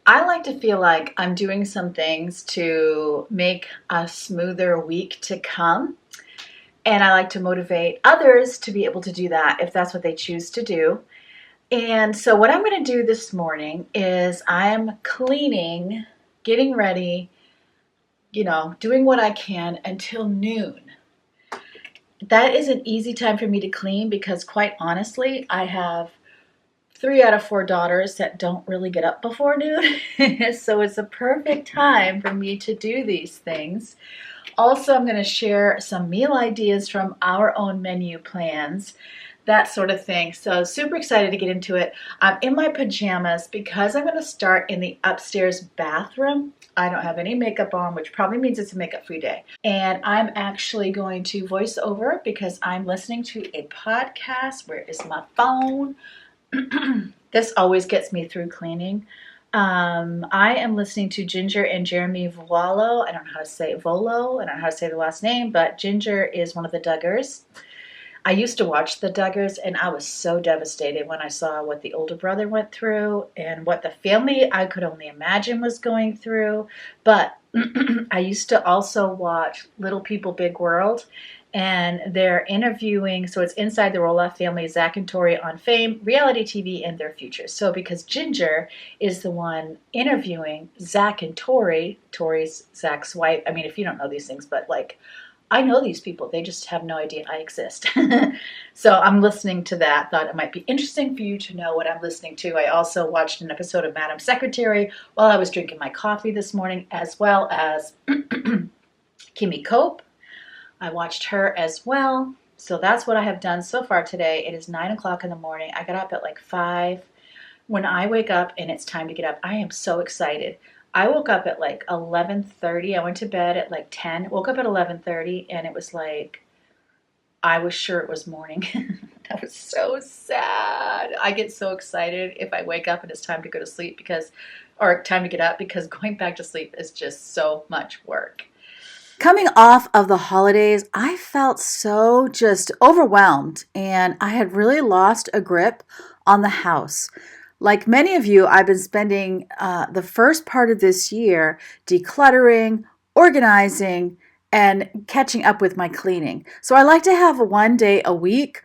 I like to feel like I'm doing some things to make a smoother week to come. And I like to motivate others to be able to do that if that's what they choose to do. And so, what I'm going to do this morning is I'm cleaning, getting ready, doing what I can until noon. That is an easy time for me to clean because, quite honestly, I have 3 out of 4 daughters that don't really get up before noon. So it's a perfect time for me to do these things. Also, I'm going to share some meal ideas from our own menu plans, that sort of thing. So super excited to get into it. I'm in my pajamas because I'm going to start in the upstairs bathroom. I don't have any makeup on, which probably means it's a makeup-free day. And I'm actually going to voice over because I'm listening to a podcast. Where is my phone? This always gets me through cleaning. I am listening to Ginger and Jeremy Vuolo. I don't know how to say Volo. I don't know how to say the last name, but Ginger is one of the Duggars. I used to watch the Duggars, and I was so devastated when I saw what the older brother went through and what the family I could only imagine was going through. But I used to also watch Little People, Big World, and they're interviewing, so it's inside the Roloff family, Zach and Tori on Fame, reality TV, and their futures. So because Ginger is the one interviewing Zach and Tori, Tori's Zach's wife. I mean, if you don't know these things, but like, I know these people. They just have no idea I exist. So I'm listening to that. Thought it might be interesting for you to know what I'm listening to. I also watched an episode of Madam Secretary while I was drinking my coffee this morning, as well as Kimmy Cope. I watched her as well. So that's what I have done so far today. It is 9 o'clock in the morning. I got up at like 5. When I wake up and it's time to get up, I am so excited. I woke up at like 11:30. I went to bed at like 10. Woke up at 11:30 and it was like I was sure it was morning. That was so sad. I get so excited if I wake up and it's time to go to sleep or time to get up because going back to sleep is just so much work. Coming off of the holidays, I felt so just overwhelmed and I had really lost a grip on the house. Like many of you, I've been spending the first part of this year decluttering, organizing, and catching up with my cleaning. So I like to have 1 day a week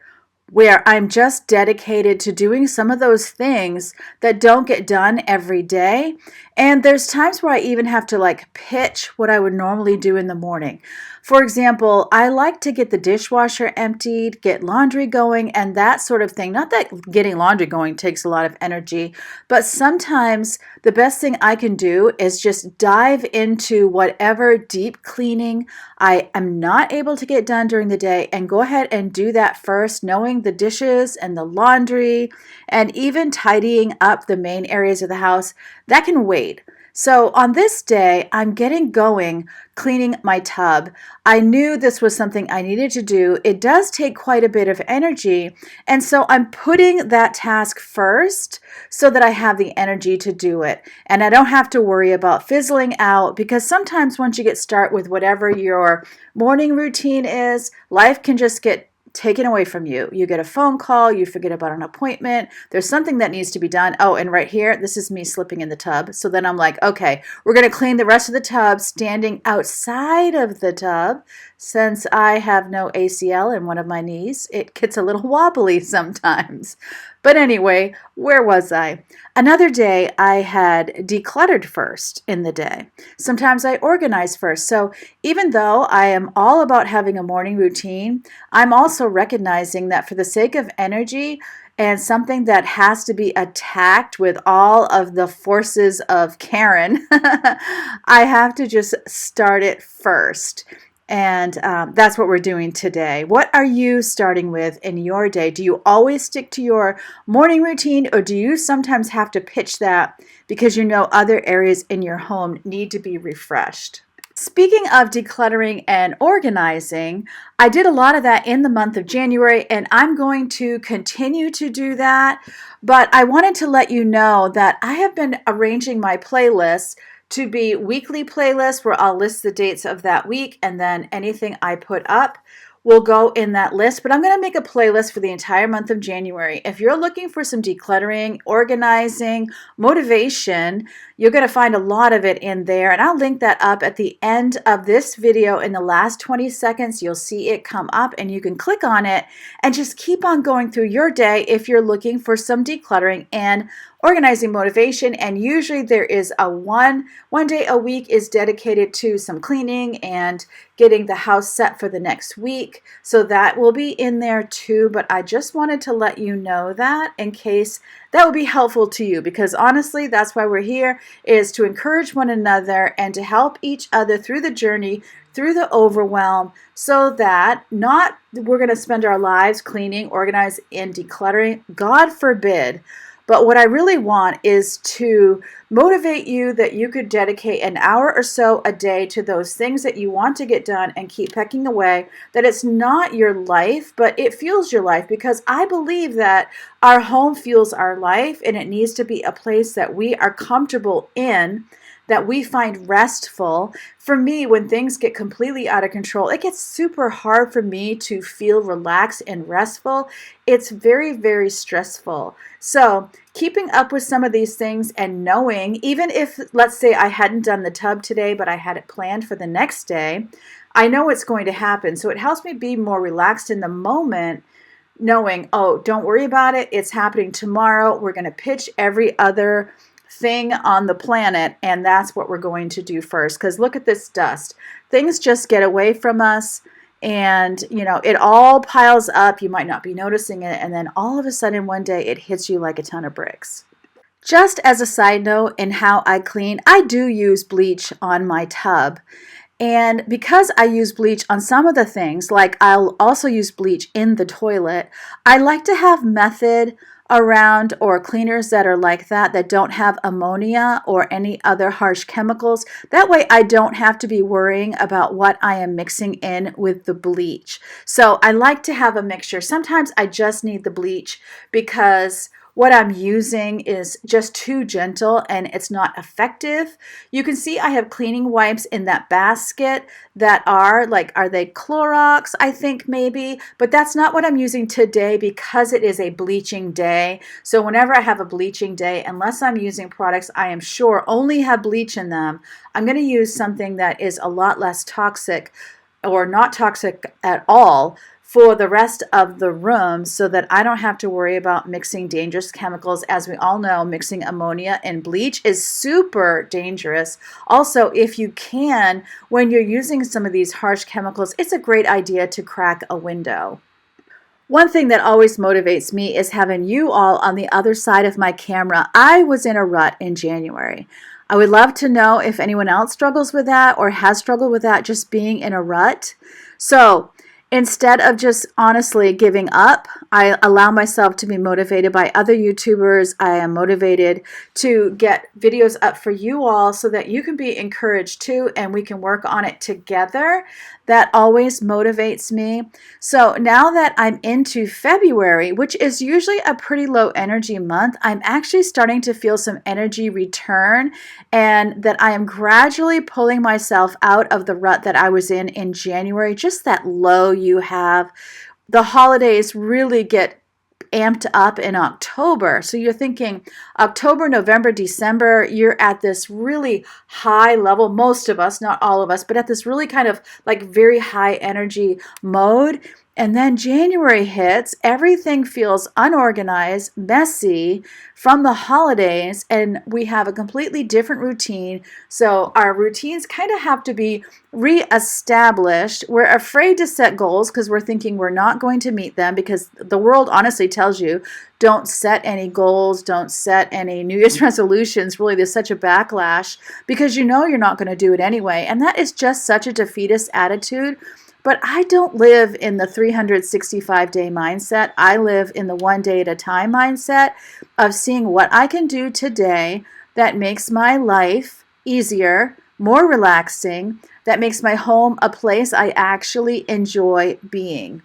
where I'm just dedicated to doing some of those things that don't get done every day. And there's times where I even have to like pitch what I would normally do in the morning. For example, I like to get the dishwasher emptied, get laundry going, and that sort of thing. Not that getting laundry going takes a lot of energy, but sometimes the best thing I can do is just dive into whatever deep cleaning I am not able to get done during the day and go ahead and do that first, knowing the dishes and the laundry and even tidying up the main areas of the house. That can wait. So on this day, I'm getting going cleaning my tub. I knew this was something I needed to do. It does take quite a bit of energy, and so I'm putting that task first so that I have the energy to do it. And I don't have to worry about fizzling out because sometimes once you get started with whatever your morning routine is, life can just get taken away from you. You get a phone call, you forget about an appointment, there's something that needs to be done. Oh, and right here, this is me slipping in the tub. So then I'm like, okay, we're going to clean the rest of the tub standing outside of the tub. Since I have no ACL in one of my knees, it gets a little wobbly sometimes. But anyway, where was I? Another day I had decluttered first in the day. Sometimes I organize first. So even though I am all about having a morning routine, I'm also recognizing that for the sake of energy and something that has to be attacked with all of the forces of Karen, I have to just start it first. And that's what we're doing today. What are you starting with in your day? Do you always stick to your morning routine, or do you sometimes have to pitch that because you know other areas in your home need to be refreshed? Speaking of decluttering and organizing, I did a lot of that in the month of January, and I'm going to continue to do that. But I wanted to let you know that I have been arranging my playlists to be weekly playlists where I'll list the dates of that week and then anything I put up will go in that list, but I'm going to make a playlist for the entire month of January. If you're looking for some decluttering, organizing, motivation, you're going to find a lot of it in there. And I'll link that up at the end of this video. In the last 20 seconds, you'll see it come up and you can click on it and just keep on going through your day if you're looking for some decluttering and organizing motivation. And usually there is a one day a week is dedicated to some cleaning and getting the house set for the next week. So that will be in there too. But I just wanted to let you know that in case that would be helpful to you, because honestly, that's why we're here, is to encourage one another and to help each other through the journey, through the overwhelm, so that not we're going to spend our lives cleaning, organizing, and decluttering. God forbid. But what I really want is to motivate you that you could dedicate an hour or so a day to those things that you want to get done and keep pecking away, that it's not your life, but it fuels your life, because I believe that our home fuels our life, and it needs to be a place that we are comfortable in, that we find restful. For me, when things get completely out of control, it gets super hard for me to feel relaxed and restful. It's very, very stressful. So keeping up with some of these things and knowing, even if, let's say I hadn't done the tub today, but I had it planned for the next day, I know it's going to happen. So it helps me be more relaxed in the moment, knowing, oh, don't worry about it. It's happening tomorrow. We're going to pitch every other thing on the planet, and that's what we're going to do first. Because look at this dust. Things just get away from us, and it all piles up. You might not be noticing it, and then all of a sudden one day it hits you like a ton of bricks. Just as a side note, in how I clean, I do use bleach on my tub. And because I use bleach on some of the things, like I'll also use bleach in the toilet, I like to have method around, or cleaners that are like that don't have ammonia or any other harsh chemicals. That way I don't have to be worrying about what I am mixing in with the bleach. So I like to have a mixture. Sometimes I just need the bleach because what I'm using is just too gentle and it's not effective. You can see I have cleaning wipes in that basket that are they Clorox, I think maybe, but that's not what I'm using today because it is a bleaching day. So whenever I have a bleaching day, unless I'm using products I am sure only have bleach in them, I'm going to use something that is a lot less toxic, or not toxic at all, for the rest of the room, so that I don't have to worry about mixing dangerous chemicals. As we all know, mixing ammonia and bleach is super dangerous. Also, if you can, when you're using some of these harsh chemicals, it's a great idea to crack a window. One thing that always motivates me is having you all on the other side of my camera. I was in a rut in January. I would love to know if anyone else struggles with that or has struggled with that, just being in a rut. So instead of just honestly giving up, I allow myself to be motivated by other YouTubers. I am motivated to get videos up for you all so that you can be encouraged too, and we can work on it together. That always motivates me. So now that I'm into February, which is usually a pretty low energy month, I'm actually starting to feel some energy return, and that I am gradually pulling myself out of the rut that I was in January. Just that low you have. The holidays really get amped up in October. So you're thinking October, November, December, you're at this really high level, most of us, not all of us, but at this really kind of very high energy mode. And then January hits, everything feels unorganized, messy from the holidays, and we have a completely different routine. So our routines kind of have to be reestablished. We're afraid to set goals because we're thinking we're not going to meet them, because the world honestly tells you don't set any goals, don't set any New Year's resolutions. Really, there's such a backlash because you're not going to do it anyway. And that is just such a defeatist attitude. But I don't live in the 365-day mindset. I live in the one day at a time mindset of seeing what I can do today that makes my life easier, more relaxing, that makes my home a place I actually enjoy being.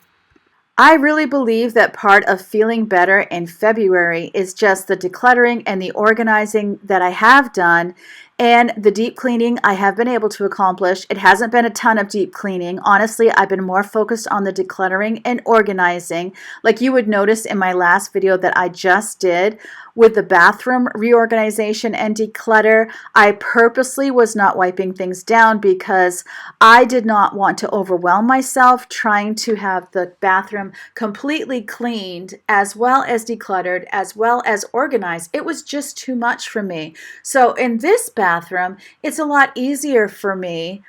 I really believe that part of feeling better in February is just the decluttering and the organizing that I have done and the deep cleaning I have been able to accomplish. It hasn't been a ton of deep cleaning. Honestly, I've been more focused on the decluttering and organizing. Like you would notice in my last video that I just did with the bathroom reorganization and declutter, I purposely was not wiping things down because I did not want to overwhelm myself trying to have the bathroom completely cleaned as well as decluttered as well as organized. It was just too much for me. So in this bathroom, it's a lot easier for me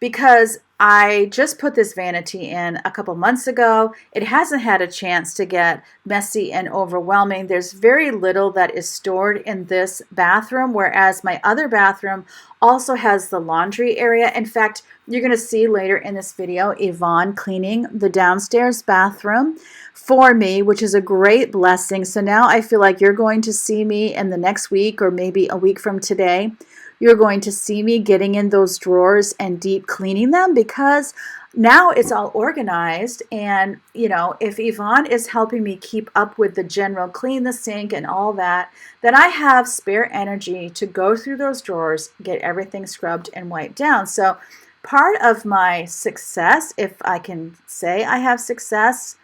because I just put this vanity in a couple months ago. It hasn't had a chance to get messy and overwhelming. There's very little that is stored in this bathroom, whereas my other bathroom also has the laundry area. In fact, you're going to see later in this video Yvonne cleaning the downstairs bathroom for me, which is a great blessing. So now I feel like you're going to see me in the next week or maybe a week from today. You're going to see me getting in those drawers and deep cleaning them because now it's all organized. And, you know, if Yvonne is helping me keep up with the general clean the sink and all that, then I have spare energy to go through those drawers, get everything scrubbed and wiped down. So part of my success, if I can say I have success,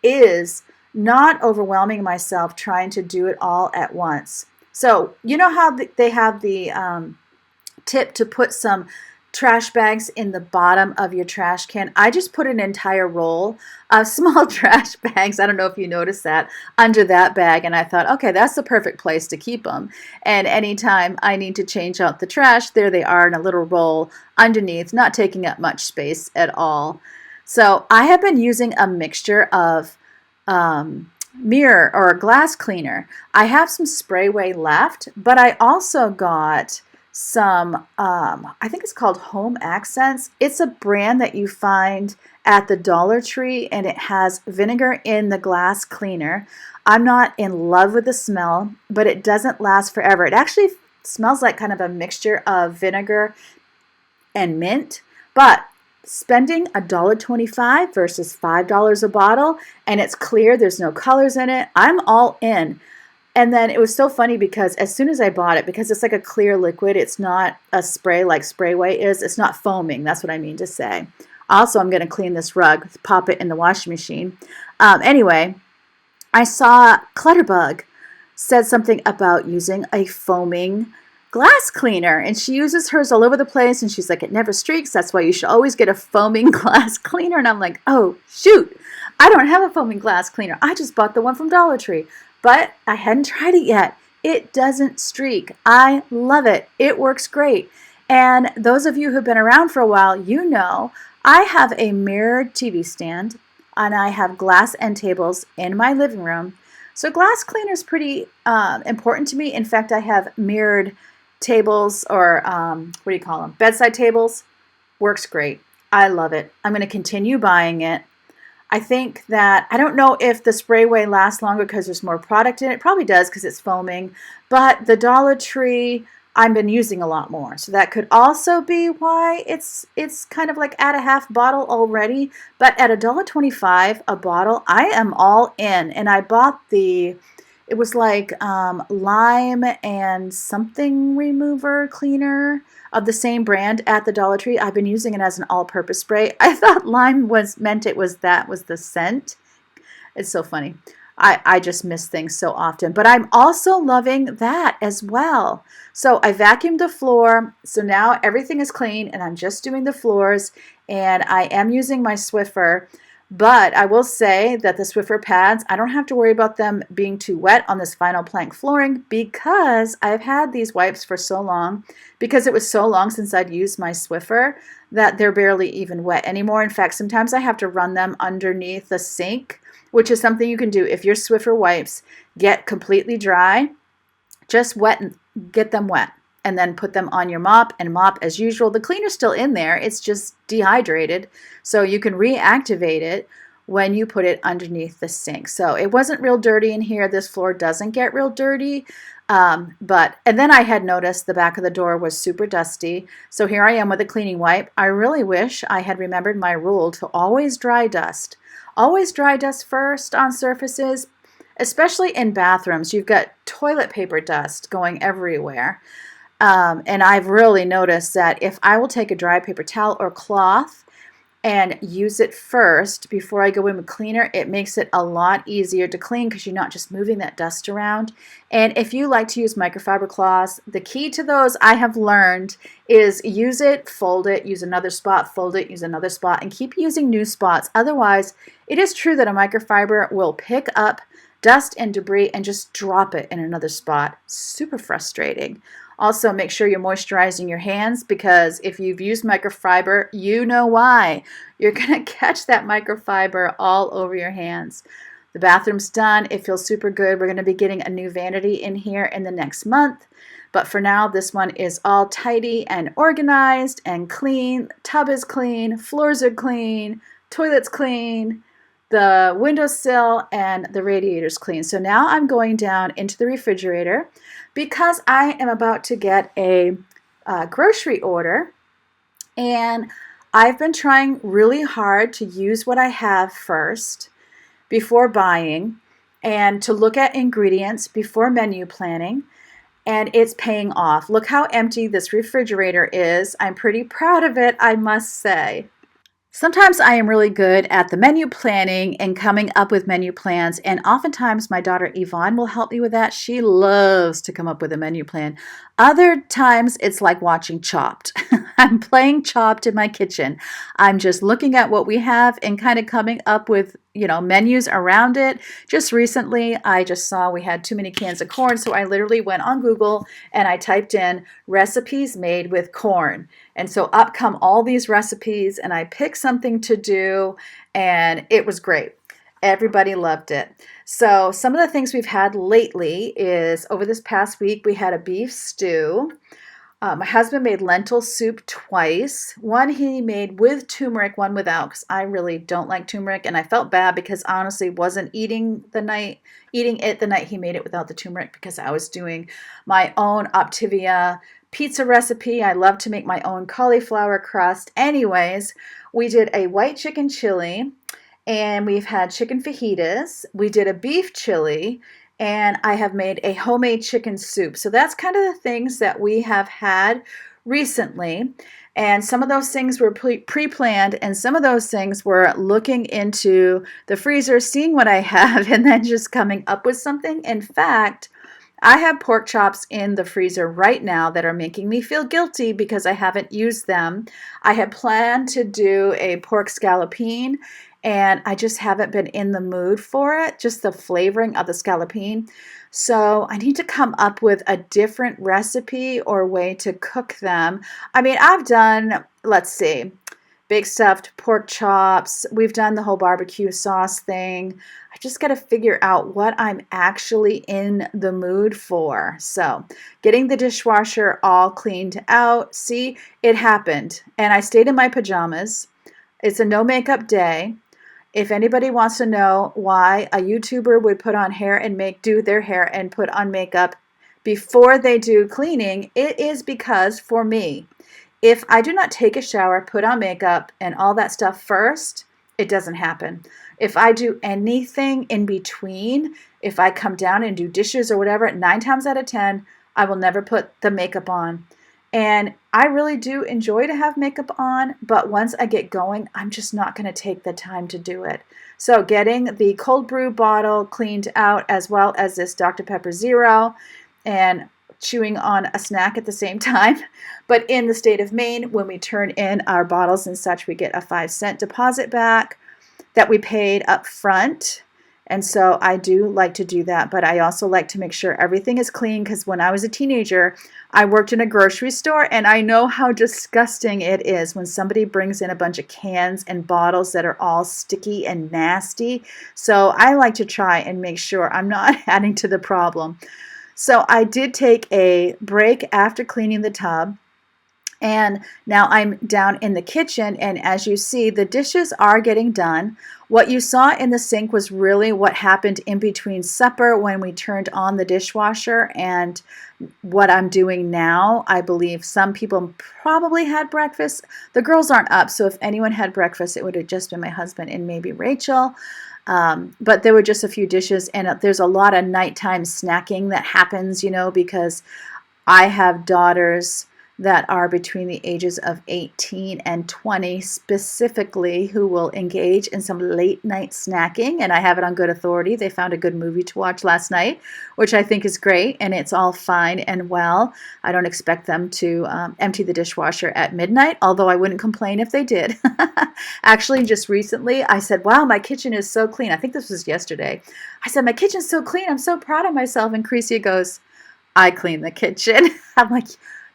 is not overwhelming myself trying to do it all at once. So you know how they have the tip to put some trash bags in the bottom of your trash can? I just put an entire roll of small trash bags, I don't know if you noticed that, under that bag, and I thought, okay, that's the perfect place to keep them. And anytime I need to change out the trash, there they are in a little roll underneath, not taking up much space at all. So I have been using a mixture of mirror or glass cleaner. I have some Sprayway left, but I also got some, I think it's called Home Accents. It's a brand that you find at the Dollar Tree, and it has vinegar in the glass cleaner. I'm not in love with the smell, but it doesn't last forever. It actually smells like kind of a mixture of vinegar and mint, but spending $1.25 versus $5 a bottle, and it's clear, there's no colors in it, I'm all in. And then it was so funny because as soon as I bought it, because it's like a clear liquid, it's not a spray like Sprayway is, it's not foaming, that's what I mean to say. Also, I'm going to clean this rug, pop it in the washing machine. Anyway, I saw Clutterbug said something about using a foaming glass cleaner, and she uses hers all over the place, and she's like, it never streaks, that's why you should always get a foaming glass cleaner. And I'm like, oh shoot, I don't have a foaming glass cleaner, I just bought the one from Dollar Tree, but I hadn't tried it yet. It doesn't streak. I love it. It works great. And those of you who've been around for a while, you know I have a mirrored TV stand and I have glass end tables in my living room. So glass cleaner is pretty important to me. In fact, I have mirrored tables, or what do you call them? Bedside tables. Works great. I love it. I'm going to continue buying it. I think that, I don't know if the Sprayway lasts longer because there's more product in it. It probably does because it's foaming. But the Dollar Tree, I've been using a lot more. So that could also be why it's kind of like at a half bottle already. But at $1.25 a bottle, I am all in. And I bought it was like lime and something remover cleaner of the same brand at the Dollar Tree. I've been using it as an all-purpose spray. I thought lime was the scent. It's so funny. I just miss things so often. But I'm also loving that as well. So I vacuumed the floor. So now everything is clean and I'm just doing the floors. And I am using my Swiffer. But I will say that the Swiffer pads, I don't have to worry about them being too wet on this vinyl plank flooring because I've had these wipes for so long, because it was so long since I'd used my Swiffer that they're barely even wet anymore. In fact, sometimes I have to run them underneath the sink, which is something you can do if your Swiffer wipes get completely dry. Just get them wet. And then put them on your mop and mop as usual. The cleaner's still in there, it's just dehydrated, so you can reactivate it when you put it underneath the sink. So it wasn't real dirty in here. This floor doesn't get real dirty, and then I had noticed the back of the door was super dusty. So here I am with a cleaning wipe. I really wish I had remembered my rule to always dry dust. Always dry dust first on surfaces, especially in bathrooms. You've got toilet paper dust going everywhere. And I've really noticed that if I will take a dry paper towel or cloth and use it first before I go in with cleaner, it makes it a lot easier to clean because you're not just moving that dust around. And if you like to use microfiber cloths, the key to those I have learned is use it, fold it, use another spot, fold it, use another spot, and keep using new spots. Otherwise, it is true that a microfiber will pick up dust and debris and just drop it in another spot. Super frustrating. Also, make sure you're moisturizing your hands, because if you've used microfiber, you know why. You're going to catch that microfiber all over your hands. The bathroom's done. It feels super good. We're going to be getting a new vanity in here in the next month. But for now, this one is all tidy and organized and clean. Tub is clean. Floors are clean. Toilet's clean. The windowsill and the radiator's clean. So now I'm going down into the refrigerator because I am about to get a grocery order, and I've been trying really hard to use what I have first before buying, and to look at ingredients before menu planning, and it's paying off. Look how empty this refrigerator is. I'm pretty proud of it, I must say. Sometimes I am really good at the menu planning and coming up with menu plans, and oftentimes my daughter Yvonne will help me with that. She loves to come up with a menu plan. Other times it's like watching Chopped. I'm playing Chopped in my kitchen. I'm just looking at what we have and kind of coming up with, menus around it. Just recently, I just saw we had too many cans of corn, so I literally went on Google and I typed in recipes made with corn. And so up come all these recipes, and I picked something to do, and it was great. Everybody loved it. So some of the things we've had lately is, over this past week, we had a beef stew. My husband made lentil soup twice. One he made with turmeric, one without, because I really don't like turmeric, and I felt bad because I honestly wasn't eating it the night he made it without the turmeric, because I was doing my own Optivia pizza recipe. I love to make my own cauliflower crust. Anyways, we did a white chicken chili, and we've had chicken fajitas. We did a beef chili, and I have made a homemade chicken soup. So that's kind of the things that we have had recently. And some of those things were pre-planned, and some of those things were looking into the freezer, seeing what I have, and then just coming up with something. In fact, I have pork chops in the freezer right now that are making me feel guilty because I haven't used them. I had planned to do a pork scallopine, and I just haven't been in the mood for it, just the flavoring of the scallopine. So I need to come up with a different recipe or way to cook them. I mean, I've done, let's see, big stuffed pork chops. We've done the whole barbecue sauce thing. I just got to figure out what I'm actually in the mood for. So getting the dishwasher all cleaned out. See, it happened. And I stayed in my pajamas. It's a no makeup day. If anybody wants to know why a YouTuber would put on hair and do their hair and put on makeup before they do cleaning, it is because, for me, if I do not take a shower, put on makeup, and all that stuff first, it doesn't happen. If I do anything in between, if I come down and do dishes or whatever, 9 times out of 10, I will never put the makeup on. And I really do enjoy to have makeup on, but once I get going, I'm just not going to take the time to do it. So getting the cold brew bottle cleaned out, as well as this Dr. Pepper Zero, and chewing on a snack at the same time. But in the state of Maine, when we turn in our bottles and such, we get a 5-cent deposit back that we paid up front. And so I do like to do that, but I also like to make sure everything is clean, because when I was a teenager, I worked in a grocery store, and I know how disgusting it is when somebody brings in a bunch of cans and bottles that are all sticky and nasty. So I like to try and make sure I'm not adding to the problem. So I did take a break after cleaning the tub, And now I'm down in the kitchen, and as you see, the dishes are getting done. What you saw in the sink was really what happened in between supper when we turned on the dishwasher and what I'm doing now. I believe some people probably had breakfast. The girls aren't up, so if anyone had breakfast, it would have just been my husband and maybe Rachel. But there were just a few dishes, and there's a lot of nighttime snacking that happens, because I have daughters that are between the ages of 18 and 20 specifically who will engage in some late night snacking, and I have it on good authority. They found a good movie to watch last night, which I think is great, and it's all fine and well. I don't expect them to empty the dishwasher at midnight, although I wouldn't complain if they did. Actually, just recently, I said, wow, my kitchen is so clean. I think this was yesterday. I said, my kitchen's so clean. I'm so proud of myself. And Creasy goes, I cleaned the kitchen. I'm like,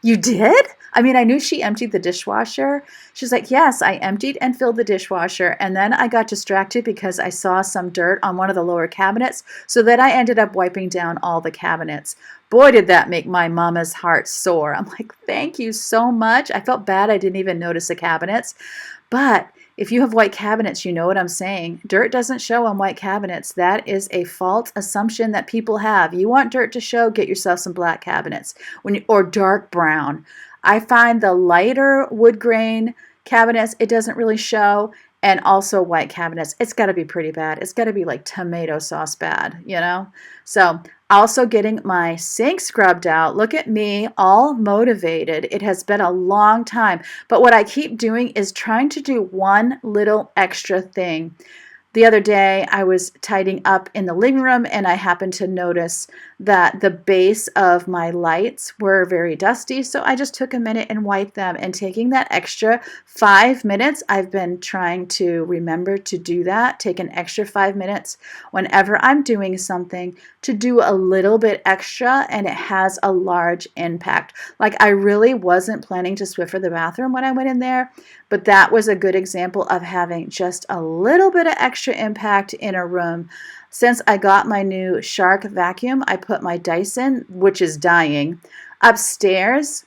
you did? I mean, I knew she emptied the dishwasher. She's like, yes, I emptied and filled the dishwasher. And then I got distracted because I saw some dirt on one of the lower cabinets. So then I ended up wiping down all the cabinets. Boy, did that make my mama's heart sore. I'm like, thank you so much. I felt bad I didn't even notice the cabinets. But if you have white cabinets, you know what I'm saying. Dirt doesn't show on white cabinets. That is a false assumption that people have. You want dirt to show, get yourself some black cabinets or dark brown. I find the lighter wood grain cabinets, it doesn't really show, and also white cabinets. It's got to be pretty bad. It's got to be like tomato sauce bad, So also getting my sink scrubbed out. Look at me, all motivated. It has been a long time. But what I keep doing is trying to do one little extra thing. The other day, I was tidying up in the living room, and I happened to notice that the base of my lights were very dusty, so I just took a minute and wiped them. And taking that extra 5 minutes, I've been trying to remember to do that, take an extra 5 minutes whenever I'm doing something to do a little bit extra, and it has a large impact. Like, I really wasn't planning to Swiffer the bathroom when I went in there, but that was a good example of having just a little bit of extra impact in a room. Since I got my new Shark vacuum, I put my Dyson, which is dying, upstairs.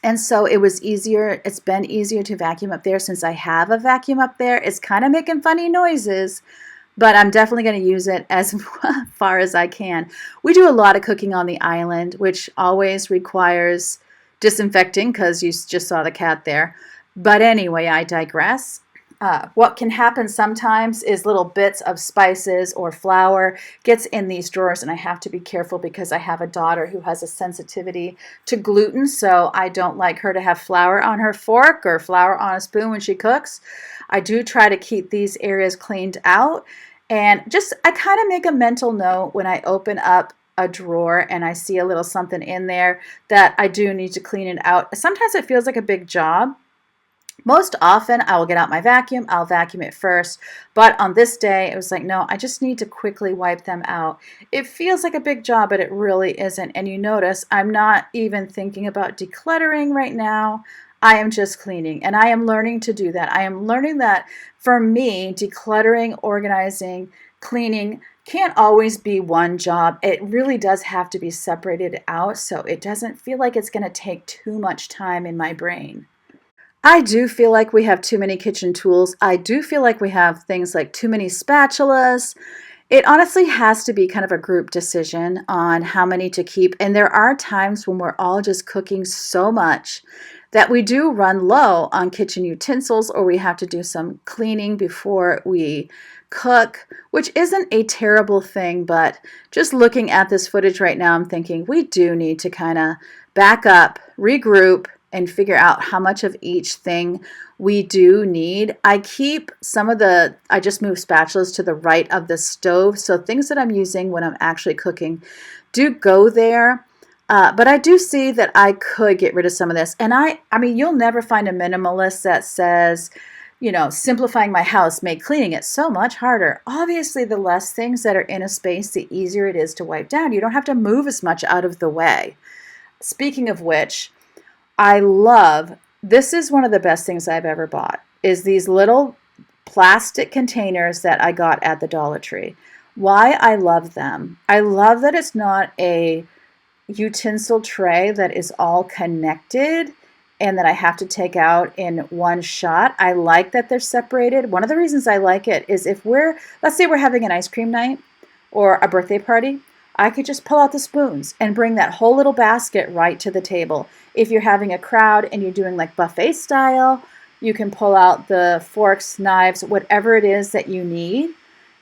And so it was easier. It's been easier to vacuum up there since I have a vacuum up there. It's kind of making funny noises, but I'm definitely going to use it as far as I can. We do a lot of cooking on the island, which always requires disinfecting because you just saw the cat there. But anyway, I digress. What can happen sometimes is little bits of spices or flour gets in these drawers, and I have to be careful because I have a daughter who has a sensitivity to gluten, so I don't like her to have flour on her fork or flour on a spoon when she cooks. I do try to keep these areas cleaned out, and I kind of make a mental note when I open up a drawer and I see a little something in there that I do need to clean it out. Sometimes it feels like a big job. Most often, I will get out my vacuum, I'll vacuum it first, but on this day, it was like, no, I just need to quickly wipe them out. It feels like a big job, but it really isn't, and you notice I'm not even thinking about decluttering right now. I am just cleaning, and I am learning to do that. I am learning that for me, decluttering, organizing, cleaning can't always be one job. It really does have to be separated out so it doesn't feel like it's going to take too much time in my brain. I do feel like we have too many kitchen tools. I do feel like we have things like too many spatulas. It honestly has to be kind of a group decision on how many to keep. And there are times when we're all just cooking so much that we do run low on kitchen utensils, or we have to do some cleaning before we cook, which isn't a terrible thing. But just looking at this footage right now, I'm thinking we do need to kind of back up, regroup, and figure out how much of each thing we do need. I just move spatulas to the right of the stove, so things that I'm using when I'm actually cooking do go there. But I do see that I could get rid of some of this. And I mean, you'll never find a minimalist that says, simplifying my house made cleaning it so much harder. Obviously, the less things that are in a space, the easier it is to wipe down. You don't have to move as much out of the way. Speaking of which, this is one of the best things I've ever bought, is these little plastic containers that I got at the Dollar Tree. Why I love them. I love that it's not a utensil tray that is all connected. and that I have to take out in one shot. I like that they're separated. One of the reasons I like it is if let's say we're having an ice cream night or a birthday party, I could just pull out the spoons and bring that whole little basket right to the table. If you're having a crowd and you're doing like buffet style, you can pull out the forks, knives, whatever it is that you need,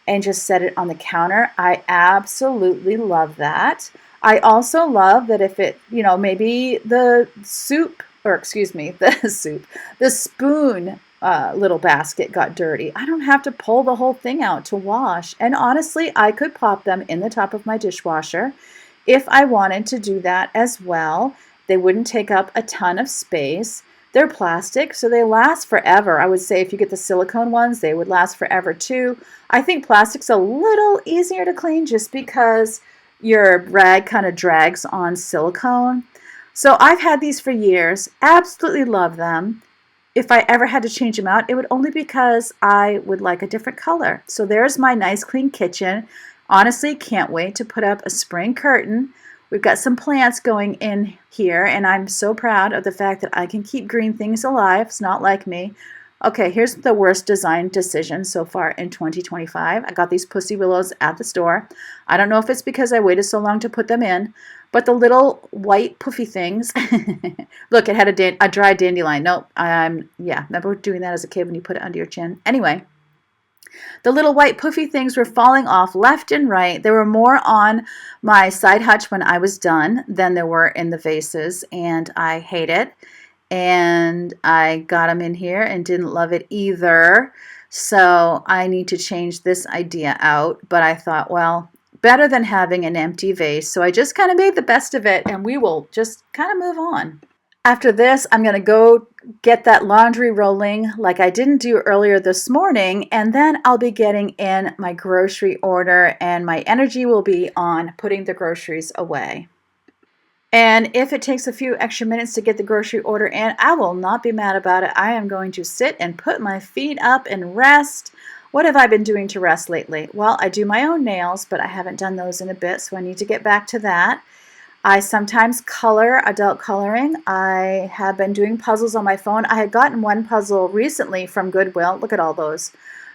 and just set it on the counter. I absolutely love that. I also love that if it, maybe the the spoon little basket got dirty. I don't have to pull the whole thing out to wash. And honestly, I could pop them in the top of my dishwasher if I wanted to do that as well. They wouldn't take up a ton of space. They're plastic, so they last forever. I would say if you get the silicone ones, they would last forever too. I think plastic's a little easier to clean just because your rag kind of drags on silicone. So I've had these for years, absolutely love them. If I ever had to change them out, it would only because I would like a different color. So there's my nice clean kitchen. Honestly, can't wait to put up a spring curtain. We've got some plants going in here, and I'm so proud of the fact that I can keep green things alive. It's not like me. Okay, here's the worst design decision so far in 2025. I got these pussy willows at the store. I don't know if it's because I waited so long to put them in, but the little white puffy things, look, it had a dry dandelion. Nope, remember doing that as a kid when you put it under your chin? Anyway, the little white puffy things were falling off left and right. There were more on my side hutch when I was done than there were in the vases, and I hate it. And I got them in here and didn't love it either. So I need to change this idea out. But I thought, well, better than having an empty vase. So I just kind of made the best of it, and we will just kind of move on. After this, I'm going to go get that laundry rolling like I didn't do earlier this morning, and then I'll be getting in my grocery order, and my energy will be on putting the groceries away. And if it takes a few extra minutes to get the grocery order in, I will not be mad about it. I am going to sit and put my feet up and rest. What have I been doing to rest lately? Well, I do my own nails, but I haven't done those in a bit, so I need to get back to that. I sometimes color, adult coloring. I have been doing puzzles on my phone. I had gotten one puzzle recently from Goodwill. Look at all those.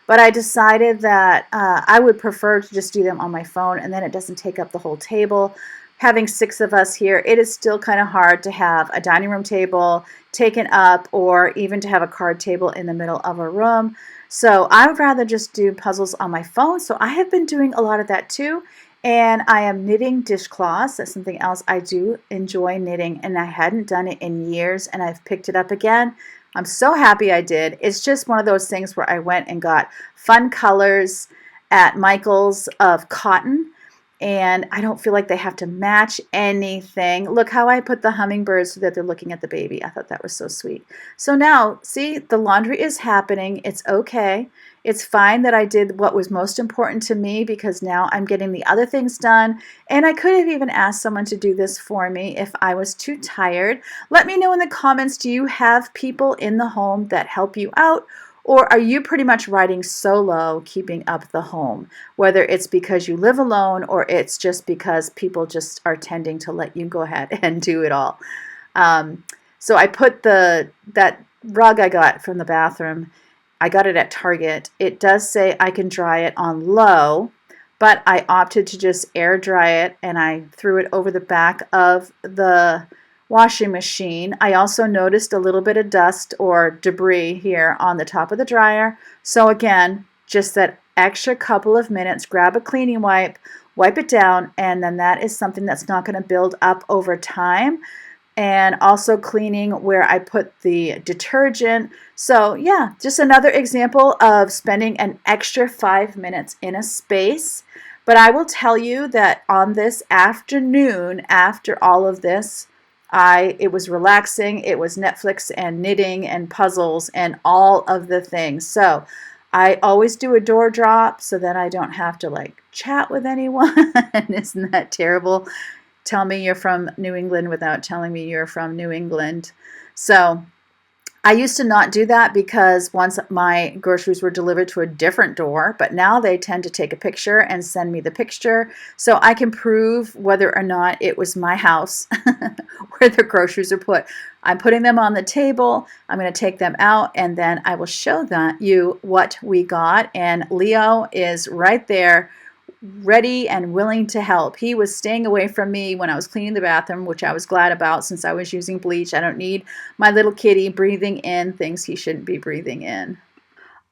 But I decided that I would prefer to just do them on my phone, and then it doesn't take up the whole table. Having 6 of us here, it is still kind of hard to have a dining room table taken up or even to have a card table in the middle of a room. So I would rather just do puzzles on my phone. So I have been doing a lot of that too. And I am knitting dishcloths. That's something else I do enjoy knitting, and I hadn't done it in years, and I've picked it up again. I'm so happy I did. It's just one of those things where I went and got fun colors at Michael's of cotton, and I don't feel like they have to match anything. Look how I put the hummingbirds so that they're looking at the baby. I thought that was so sweet. So now, see, the laundry is happening. It's okay. It's fine that I did what was most important to me because now I'm getting the other things done. And I could have even asked someone to do this for me if I was too tired. Let me know in the comments, do you have people in the home that help you out? Or are you pretty much riding solo, keeping up the home? Whether it's because you live alone or it's just because people just are tending to let you go ahead and do it all. So I put that rug I got from the bathroom, I got it at Target. It does say I can dry it on low, but I opted to just air dry it, and I threw it over the back of the washing machine. I also noticed a little bit of dust or debris here on the top of the dryer. So again, just that extra couple of minutes, grab a cleaning wipe, wipe it down, and then that is something that's not going to build up over time. And also cleaning where I put the detergent. So yeah, just another example of spending an extra 5 minutes in a space. But I will tell you that on this afternoon, after all of this, it was relaxing. It was Netflix and knitting and puzzles and all of the things. So I always do a door drop so that I don't have to like chat with anyone. Isn't that terrible? Tell me you're from New England without telling me you're from New England. So I used to not do that because once my groceries were delivered to a different door, but now they tend to take a picture and send me the picture so I can prove whether or not it was my house where the groceries are put. I'm putting them on the table. I'm going to take them out and then I will show you what we got. And Leo is right there, ready and willing to help. He was staying away from me when I was cleaning the bathroom, which I was glad about since I was using bleach. I don't need my little kitty breathing in things he shouldn't be breathing in.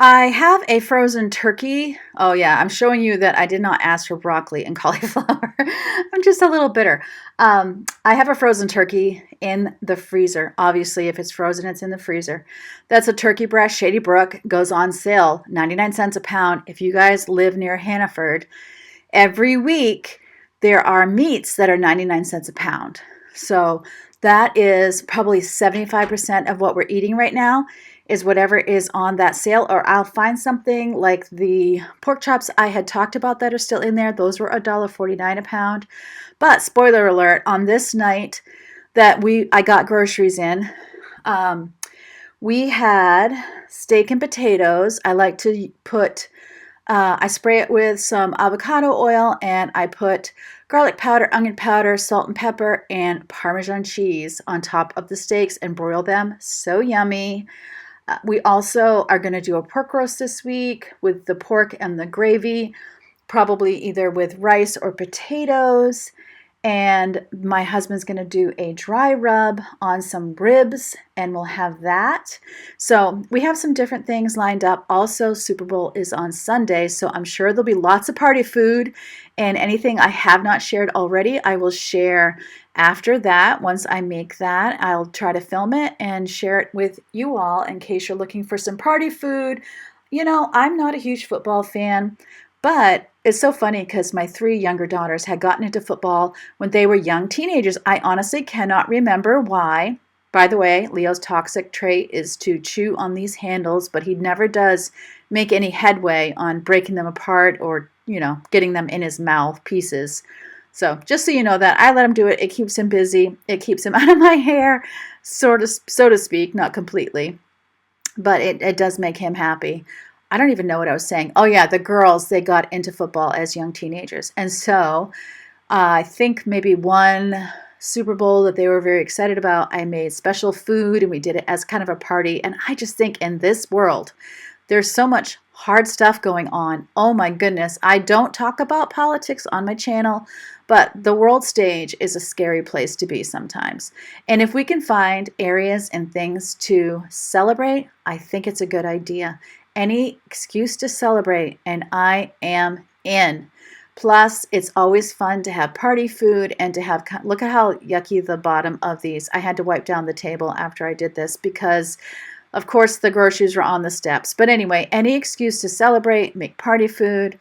I have a frozen turkey. Oh yeah, I'm showing you that I did not ask for broccoli and cauliflower. I'm just a little bitter. I have a frozen turkey in the freezer. Obviously, if it's frozen, it's in the freezer. That's a turkey breast, Shady Brook, goes on sale, 99 cents a pound. If you guys live near Hannaford, every week there are meats that are 99 cents a pound. So that is probably 75% of what we're eating right now is whatever is on that sale, or I'll find something like the pork chops I had talked about that are still in there. Those were $1.49 a pound. But spoiler alert, on this night that I got groceries in, we had steak and potatoes. I like to put, I spray it with some avocado oil and I put garlic powder, onion powder, salt and pepper, and Parmesan cheese on top of the steaks and broil them. So yummy. We also are going to do a pork roast this week with the pork and the gravy, probably either with rice or potatoes. And my husband's going to do a dry rub on some ribs, and we'll have that. So we have some different things lined up. Also, Super Bowl is on Sunday, so I'm sure there'll be lots of party food. And anything I have not shared already, I will share after that. Once I make that, I'll try to film it and share it with you all in case you're looking for some party food. You know, I'm not a huge football fan, but it's so funny because my 3 younger daughters had gotten into football when they were young teenagers. I honestly cannot remember why. By the way, Leo's toxic trait is to chew on these handles, but he never does make any headway on breaking them apart or, you know, getting them in his mouth pieces. So just so you know that, I let him do it. It keeps him busy. It keeps him out of my hair, so to speak, not completely. But it does make him happy. I don't even know what I was saying. Oh yeah, the girls, they got into football as young teenagers. And so I think maybe one Super Bowl that they were very excited about, I made special food and we did it as kind of a party. And I just think in this world, there's so much hard stuff going on. Oh my goodness. I don't talk about politics on my channel, but the world stage is a scary place to be sometimes. And if we can find areas and things to celebrate, I think it's a good idea. Any excuse to celebrate, and I am in. Plus, it's always fun to have party food and to have, look at how yucky the bottom of these. I had to wipe down the table after I did this because, of course, the groceries were on the steps. But anyway, any excuse to celebrate, make party food,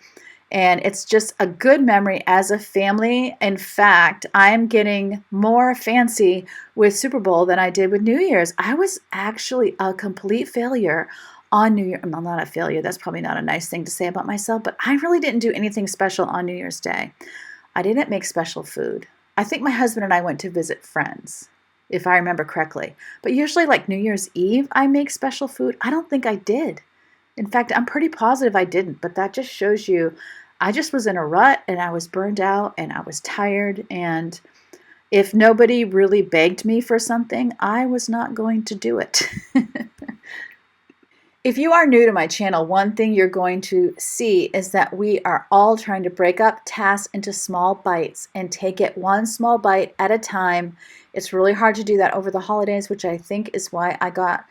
and it's just a good memory as a family. In fact, I am getting more fancy with Super Bowl than I did with New Year's. I was actually a complete failure on New Year. I'm not a failure. That's probably not a nice thing to say about myself, but I really didn't do anything special on New Year's Day. I didn't make special food. I think my husband and I went to visit friends, if I remember correctly. But usually like New Year's Eve, I make special food. I don't think I did. In fact, I'm pretty positive I didn't, but that just shows you I just was in a rut and I was burned out and I was tired, and if nobody really begged me for something, I was not going to do it. If you are new to my channel, one thing you're going to see is that we are all trying to break up tasks into small bites and take it one small bite at a time. It's really hard to do that over the holidays, which I think is why I got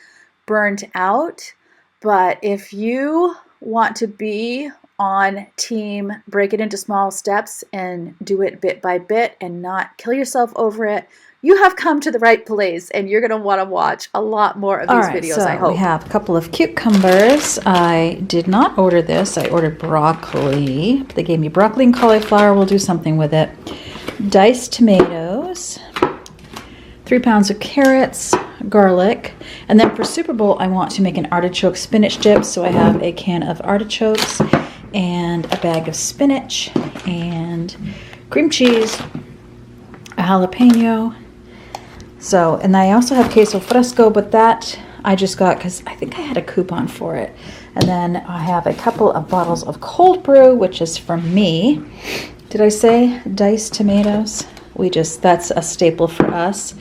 burnt out. But if you want to be on team break it into small steps and do it bit by bit and not kill yourself over it, you have come to the right place, and you're going to want to watch a lot more of these videos, I hope. We have a couple of cucumbers. I did not order this. I ordered broccoli. They gave me broccoli and cauliflower. We'll do something with it. Diced tomatoes, 3 pounds of carrots, garlic, and then for Super Bowl, I want to make an artichoke spinach dip, so I have a can of artichokes and a bag of spinach and cream cheese, a jalapeno. So, and I also have queso fresco, but that I just got, because I think I had a coupon for it. And then I have a couple of bottles of cold brew, which is from me. Did I say diced tomatoes? That's a staple for us.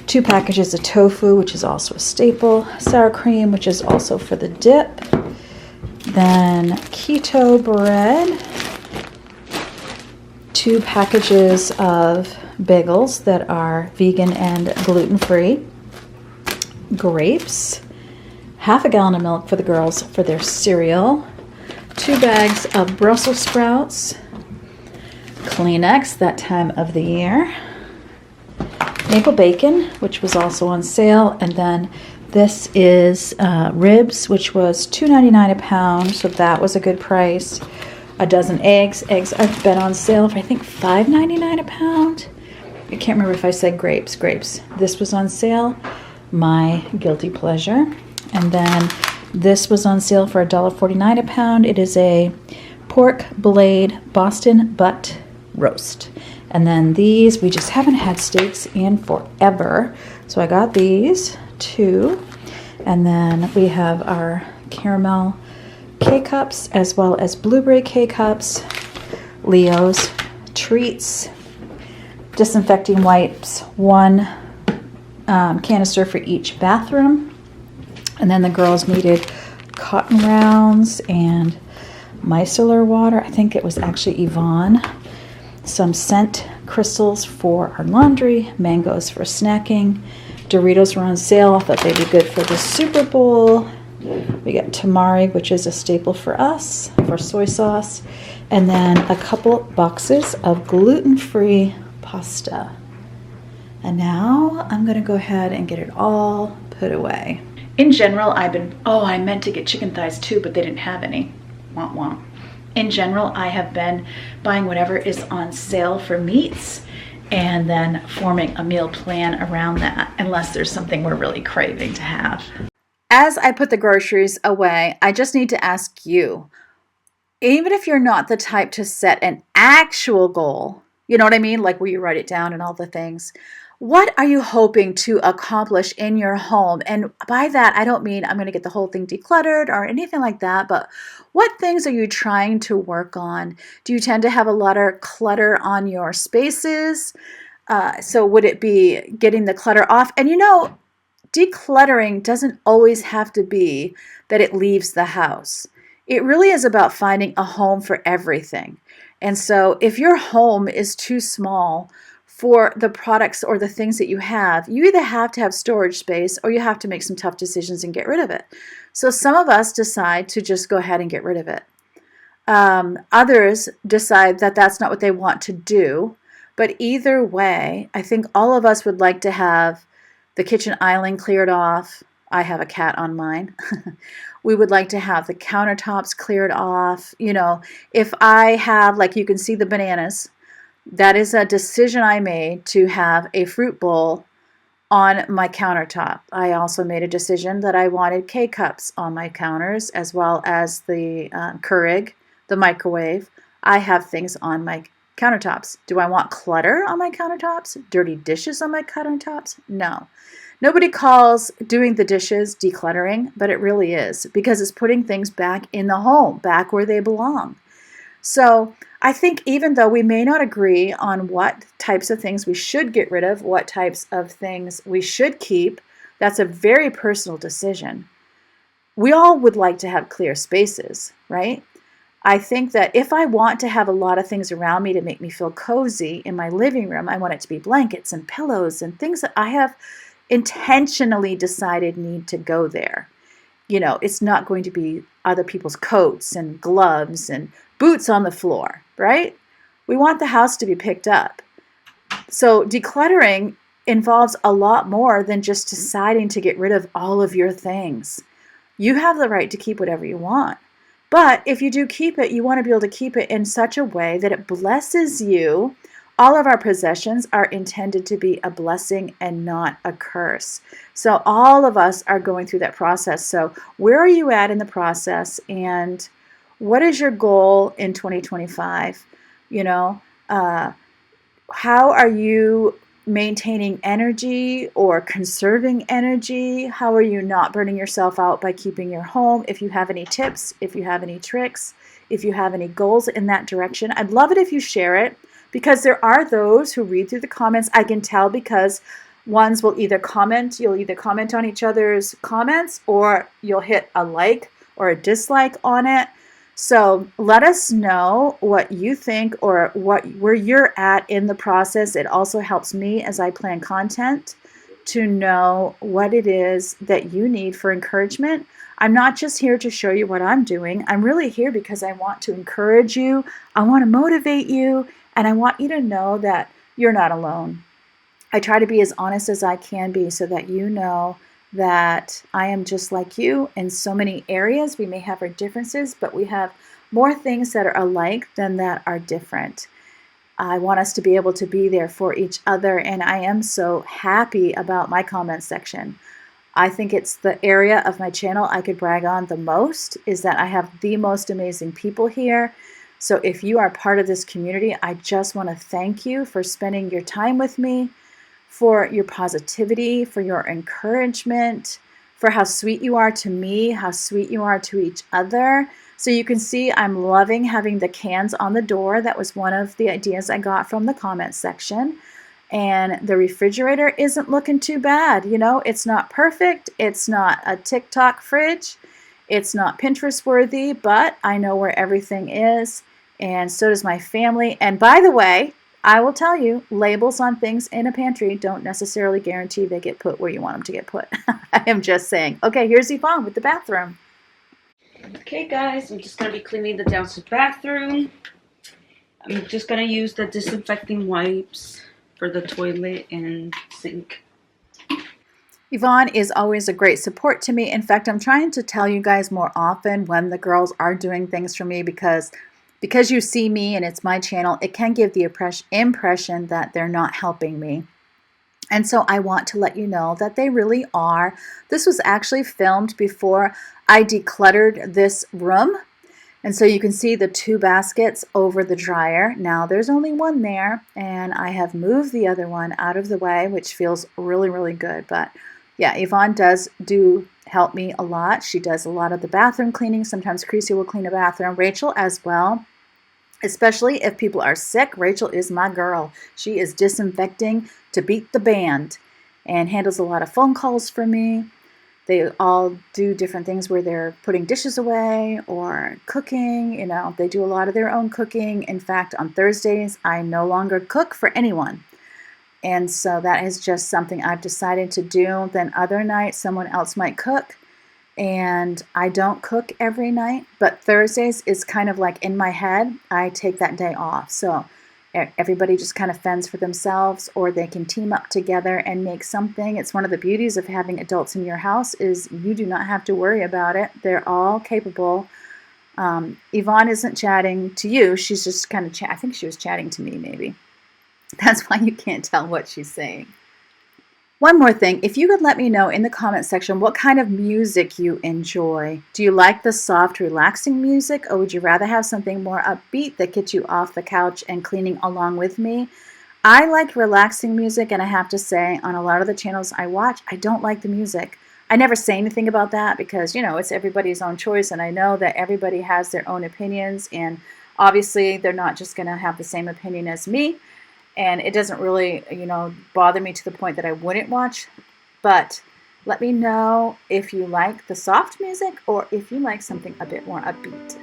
2 packages of tofu, which is also a staple. Sour cream, which is also for the dip. Then keto bread. 2 packages of bagels that are vegan and gluten-free. Grapes. Half a gallon of milk for the girls for their cereal. 2 bags of Brussels sprouts. Kleenex, that time of the year. Maple bacon, which was also on sale. And then this is ribs, which was $2.99 a pound, so that was a good price. A dozen eggs. Eggs have been on sale for, I think, $5.99 a pound. I can't remember if I said grapes. Grapes. This was on sale. My guilty pleasure. And then this was on sale for $1.49 a pound. It is a pork blade Boston butt roast. And then these, we just haven't had steaks in forever. So I got these 2. And then we have our caramel K-Cups as well as blueberry K-Cups, Leo's treats, disinfecting wipes, 1 canister for each bathroom. And then the girls needed cotton rounds and micellar water. I think it was actually Yvonne. Some scent crystals for our laundry, mangoes for snacking. Doritos were on sale. I thought they'd be good for the Super Bowl. We got tamari, which is a staple for us, for soy sauce. And then a couple boxes of gluten-free pasta. And now I'm going to go ahead and get it all put away. In general, I meant to get chicken thighs too, but they didn't have any. Womp womp. In general, I have been buying whatever is on sale for meats and then forming a meal plan around that, unless there's something we're really craving to have. As I put the groceries away, I just need to ask you, even if you're not the type to set an actual goal, you know what I mean? Like where you write it down and all the things. What are you hoping to accomplish in your home? And by that, I don't mean I'm going to get the whole thing decluttered or anything like that, but what things are you trying to work on? Do you tend to have a lot of clutter on your spaces? So would it be getting the clutter off? And decluttering doesn't always have to be that it leaves the house. It really is about finding a home for everything. And so if your home is too small for the products or the things that you either have to have storage space or you have to make some tough decisions and get rid of it. So some of us decide to just go ahead and get rid of it. Others decide that that's not what they want to do. But either way, I think all of us would like to have the kitchen island cleared off. I have a cat on mine. We would like to have the countertops cleared off. If I have, like you can see the bananas, that is a decision I made to have a fruit bowl on my countertop. I also made a decision that I wanted K-cups on my counters, as well as the Keurig, the microwave. I have things on my countertops. Do I want clutter on my countertops? Dirty dishes on my countertops? No. Nobody calls doing the dishes decluttering, but it really is, because it's putting things back in the home, back where they belong. So I think even though we may not agree on what types of things we should get rid of, what types of things we should keep, that's a very personal decision. We all would like to have clear spaces, right? I think that if I want to have a lot of things around me to make me feel cozy in my living room, I want it to be blankets and pillows and things that I have intentionally decided need to go there. It's not going to be other people's coats and gloves and boots on the floor, right? We want the house to be picked up. So decluttering involves a lot more than just deciding to get rid of all of your things. You have the right to keep whatever you want. But if you do keep it, you want to be able to keep it in such a way that it blesses you. All of our possessions are intended to be a blessing and not a curse. So all of us are going through that process. So where are you at in the process? And what is your goal in 2025? How are you maintaining energy or conserving energy? How are you not burning yourself out by keeping your home? If you have any tips, if you have any tricks, if you have any goals in that direction, I'd love it if you share it, because there are those who read through the comments. I can tell because ones will either comment, you'll either comment on each other's comments, or you'll hit a like or a dislike on it. So let us know what you think or where you're at in the process. It also helps me as I plan content to know what it is that you need for encouragement. I'm not just here to show you what I'm doing. I'm really here because I want to encourage you. I want to motivate you, and I want you to know that you're not alone. I try to be as honest as I can be so that you know that I am just like you in so many areas. We may have our differences, but we have more things that are alike than that are different. I want us to be able to be there for each other, and I am so happy about my comment section. I think it's the area of my channel I could brag on the most, is that I have the most amazing people here. So if you are part of this community, I just want to thank you for spending your time with me, for your positivity, for your encouragement, for how sweet you are to me, how sweet you are to each other. So you can see I'm loving having the cans on the door. That was one of the ideas I got from the comment section. And the refrigerator isn't looking too bad. You know, it's not perfect. It's not a TikTok fridge. It's not Pinterest worthy, but I know where everything is. And so does my family. And by the way, I will tell you, labels on things in a pantry don't necessarily guarantee they get put where you want them to get put. I am just saying. Okay, here's Yvonne with the bathroom. Okay guys, I'm just going to be cleaning the downstairs bathroom. I'm just going to use the disinfecting wipes for the toilet and sink. Yvonne is always a great support to me. In fact, I'm trying to tell you guys more often when the girls are doing things for me, because you see me and it's my channel, it can give the impression that they're not helping me. And so I want to let you know that they really are. This was actually filmed before I decluttered this room. And so you can see the 2 baskets over the dryer. Now there's only one there, and I have moved the other one out of the way, which feels really, really good. But yeah, Yvonne does help me a lot. She does a lot of the bathroom cleaning. Sometimes Creasy will clean a bathroom. Rachel as well. Especially if people are sick, Rachel is my girl. She is disinfecting to beat the band and handles a lot of phone calls for me. They all do different things where they're putting dishes away or cooking. You know, they do a lot of their own cooking. In fact, on Thursdays, I no longer cook for anyone. And so that is just something I've decided to do. Then other nights, someone else might cook. And I don't cook every night, but Thursdays is kind of like in my head, I take that day off. So everybody just kind of fends for themselves, or they can team up together and make something. It's one of the beauties of having adults in your house is you do not have to worry about it. They're all capable. Yvonne isn't chatting to you. She's just kind of I think she was chatting to me maybe. That's why you can't tell what she's saying. One more thing, if you could let me know in the comment section what kind of music you enjoy. Do you like the soft, relaxing music, or would you rather have something more upbeat that gets you off the couch and cleaning along with me? I like relaxing music, and I have to say, on a lot of the channels I watch, I don't like the music. I never say anything about that because, you know, it's everybody's own choice, and I know that everybody has their own opinions, and obviously they're not just going to have the same opinion as me. And it doesn't really, you know, bother me to the point that I wouldn't watch. But let me know if you like the soft music or if you like something a bit more upbeat.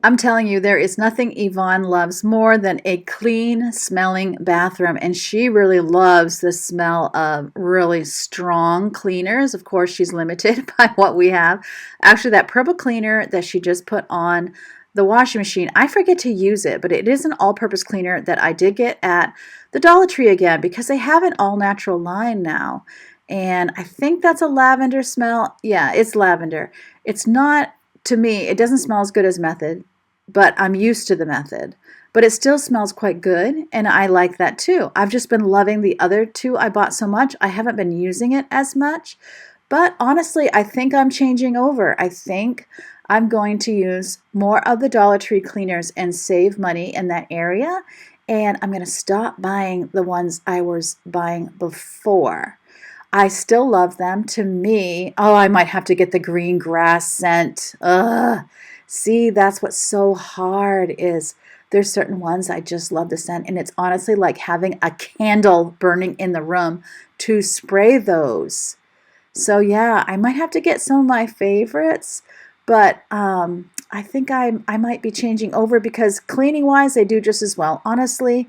I'm telling you, there is nothing Yvonne loves more than a clean smelling bathroom. And she really loves the smell of really strong cleaners. Of course, she's limited by what we have. Actually, that purple cleaner that she just put on the washing machine, I forget to use it, but it is an all purpose cleaner that I did get at the Dollar Tree again because they have an all natural line now. And I think that's a lavender smell. Yeah, it's lavender. It's not, to me, it doesn't smell as good as Method, but I'm used to the Method. But it still smells quite good, and I like that too. I've just been loving the other two I bought so much. I haven't been using it as much, but honestly, I think I'm changing over. I think I'm going to use more of the Dollar Tree cleaners and save money in that area, and I'm going to stop buying the ones I was buying before. I still love them. To me, oh, I might have to get the green grass scent. Ugh. See, that's what's so hard is there's certain ones I just love the scent, and it's honestly like having a candle burning in the room to spray those. So yeah, I might have to get some of my favorites, but I think I might be changing over because cleaning wise, they do just as well. Honestly,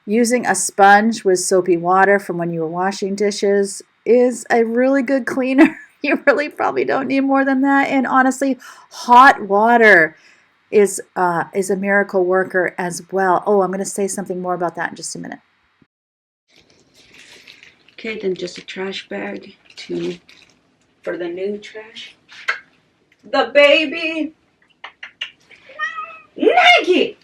using a sponge with soapy water from when you were washing dishes is a really good cleaner. You really probably don't need more than that. And honestly, hot water is a miracle worker as well. Oh, I'm going to say something more about that in just a minute. Okay, then just a trash bag for the new trash. The baby Nike.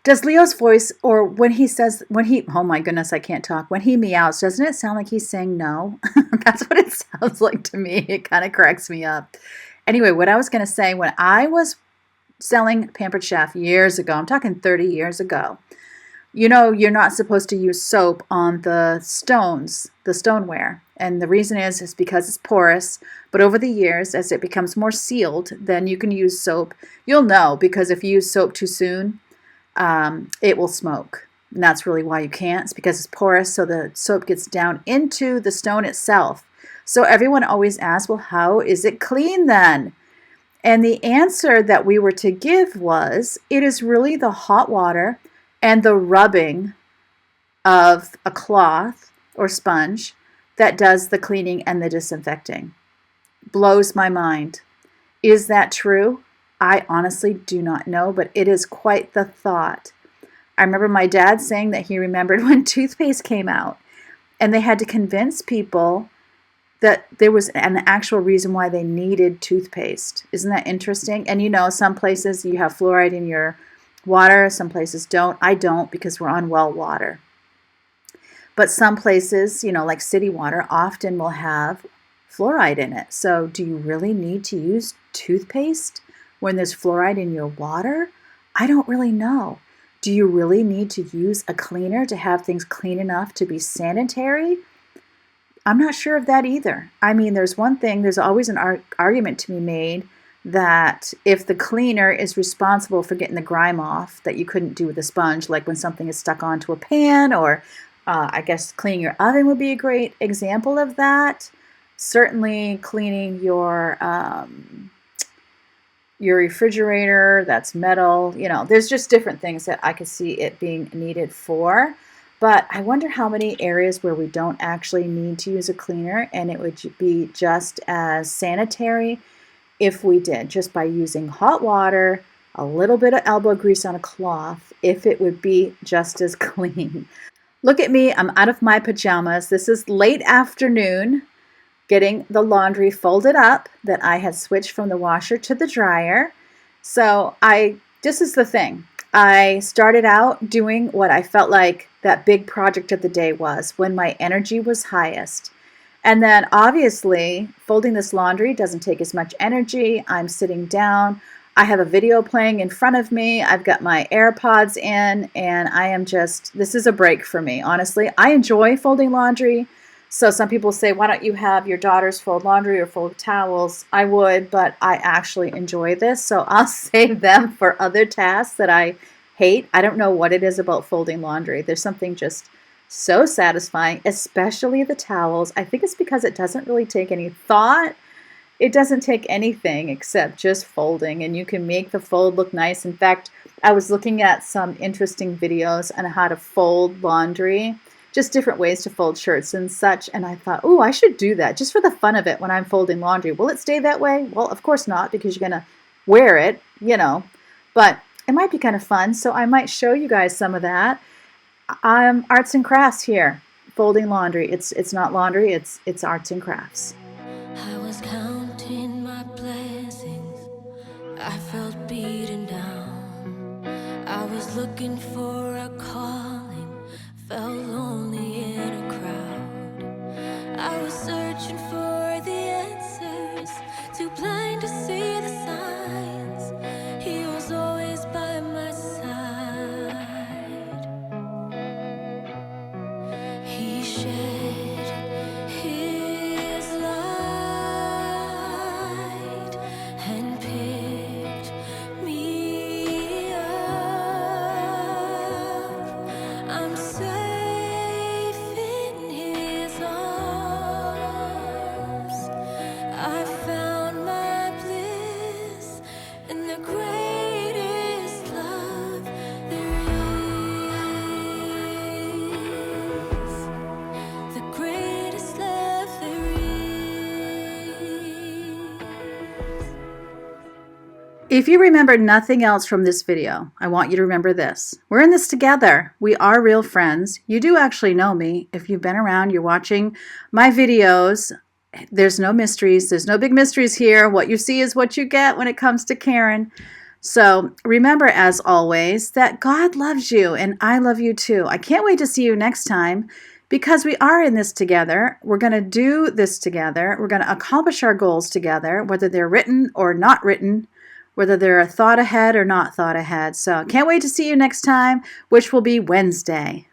Does Leo's voice, or when he says, oh my goodness, I can't talk, when he meows, doesn't it sound like he's saying no? That's what it sounds like to me. It kind of cracks me up. Anyway, what I was going to say, when I was selling Pampered Chef years ago, I'm talking 30 years ago, you know, you're not supposed to use soap on the stones, the stoneware. And the reason is because it's porous. But over the years, as it becomes more sealed, then you can use soap. You'll know because if you use soap too soon, it will smoke. And that's really why you can't. It's because it's porous, so the soap gets down into the stone itself. So everyone always asks, well, how is it clean then? And the answer that we were to give was, it is really the hot water and the rubbing of a cloth or sponge that does the cleaning and the disinfecting. Blows my mind. Is that true? I honestly do not know, but it is quite the thought. I remember my dad saying that he remembered when toothpaste came out and they had to convince people that there was an actual reason why they needed toothpaste. Isn't that interesting? And you know, some places you have fluoride in your water, some places don't. I don't because we're on well water. But some places, you know, like city water, often will have fluoride in it. So do you really need to use toothpaste when there's fluoride in your water? I don't really know. Do you really need to use a cleaner to have things clean enough to be sanitary? I'm not sure of that either. I mean, there's one thing, there's always an argument to be made that if the cleaner is responsible for getting the grime off that you couldn't do with a sponge, like when something is stuck onto a pan, or I guess cleaning your oven would be a great example of that. Certainly cleaning your refrigerator, that's metal, you know, there's just different things that I could see it being needed for. But I wonder how many areas where we don't actually need to use a cleaner and it would be just as sanitary if we did, just by using hot water, a little bit of elbow grease on a cloth, if it would be just as clean. Look at me, I'm out of my pajamas. This is late afternoon, getting the laundry folded up that I had switched from the washer to the dryer. So this is the thing. I started out doing what I felt like that big project of the day was when my energy was highest. And then obviously folding this laundry doesn't take as much energy. I'm sitting down. I have a video playing in front of me. I've got my AirPods in and I am this is a break for me. Honestly, I enjoy folding laundry. So some people say, why don't you have your daughters fold laundry or fold towels? I would, but I actually enjoy this. So I'll save them for other tasks that I hate. I don't know what it is about folding laundry. There's something just So satisfying, especially the towels. I think it's because it doesn't really take any thought. It doesn't take anything except just folding, and you can make the fold look nice. In fact, I was looking at some interesting videos on how to fold laundry, just different ways to fold shirts and such, and I thought, oh, I should do that just for the fun of it when I'm folding laundry. Will it stay that way? Well, of course not, because you're going to wear it, but it might be kind of fun, so I might show you guys some of that. Arts and crafts here, folding laundry. It's not laundry, it's arts and crafts. I was counting my blessings. I felt beaten down. I was looking for a calling, felt lonely in a crowd. I was searching for the answers, too blind to see the signs. He was always by my side. He shed his light and picked me up. I'm safe in his arms. I found my bliss in the greatest love there is. The greatest love there is. If you remember nothing else from this video, I want you to remember this. We're in this together. We are real friends. You do actually know me. If you've been around, you're watching my videos. There's no mysteries. There's no big mysteries here. What you see is what you get when it comes to Karen. So remember, as always, that God loves you and I love you too. I can't wait to see you next time because we are in this together. We're going to do this together. We're going to accomplish our goals together, whether they're written or not written, whether they're thought ahead or not thought ahead. So can't wait to see you next time, which will be Wednesday.